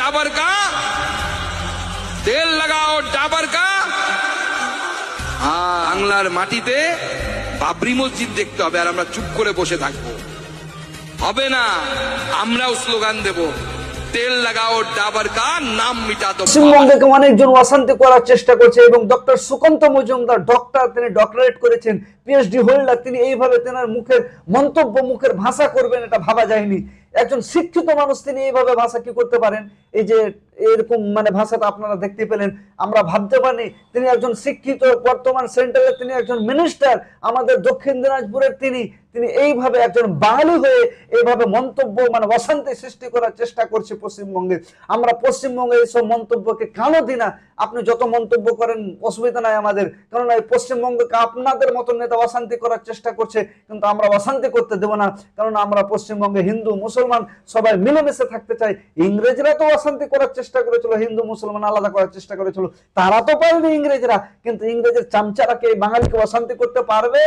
डाबर का, तेल लगाओ डाबर का। বাংলার মাটিতে বাবরি মসজিদ দেখতে হবে, আর আমরা চুপ করে বসে থাকবো হবে না। আমরাও স্লোগান দেব, তেল লাগাও ডাবার কা, নাম মিটা দো। পশ্চিমবঙ্গকে অনেকজন অশান্তি করার চেষ্টা করছে এবং ডক্টর সুকান্ত মজুমদার ডক্টর, তিনি ডক্টরেট করেছেন, পিএইচডি হোল্ডার, তিনি এইভাবে তেনার মুখের মন্তব্য, মুখের ভাষা করবেন এটা ভাবা যায়নি। একজন শিক্ষিত মানুষ তিনি এইভাবে ভাষা কি করতে পারেন? এই যে এরকম মানে ভাষাটা আপনারা দেখতে পেলেন, আমরা ভাবতে পারি তিনি একজন শিক্ষিত, বর্তমান সেন্ট্রালে তিনি একজন মিনিস্টার, আমাদের দক্ষিণ দিনাজপুরের তিনি এইভাবে একজন বাঙালি হয়ে এইভাবে মন্তব্য মানে অশান্তি সৃষ্টি করার চেষ্টা করছে পশ্চিমবঙ্গে। আমরা পশ্চিমবঙ্গে এইসব মন্তব্যকে কানও দিই না। আপনি যত মন্তব্য করেন অসুবিধা নাই আমাদের, কারণ এই পশ্চিমবঙ্গকে আপনাদের মতন নেতা অশান্তি করার চেষ্টা করছে, কিন্তু আমরা অশান্তি করতে দেব না, কারণ আমরা পশ্চিমবঙ্গে হিন্দু মুসলমান সবাই মিলেমিশে থাকতে চাই। ইংরেজরা তো অশান্তি করার চেষ্টা করেছিল, হিন্দু মুসলমান আলাদা করার চেষ্টা করেছিল, তারা তো পারেনি ইংরেজরা, কিন্তু ইংরেজের চামচারাকে এই বাঙালিকে অশান্তি করতে পারবে?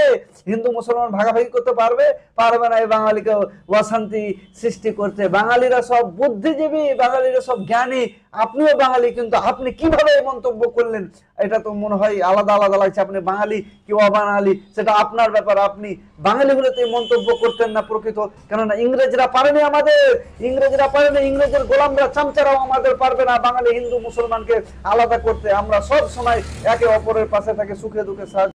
হিন্দু মুসলমান ভাগাভাগি করতে পারবে? পারবে না। এই বাঙালিকে অশান্তি সৃষ্টি করতে, বাঙালিরা সব বুদ্ধিজীবী, বাঙালিরা সব জ্ঞানী, আপনিও বাঙালি, কিন্তু আপনি কিভাবে এই মন্তব্য করলেন? এটা তো মনে হয় আলাদা আলাদা লাগছে। আপনি বাঙালি কি অবাঙালি সেটা আপনার ব্যাপার, আপনি বাঙালি হলে তো এই মন্তব্য করতেন না প্রকৃত। কেননা ইংরেজরা পারেনি আমাদের, ইংরেজরা পারেনি, ইংরেজের গোলামরা চামচারাও আমাদের পারবে না বাঙালি হিন্দু মুসলমানকে আলাদা করতে। আমরা সব সময় একে অপরের পাশে থাকি, সুখে দুঃখে সাহায্য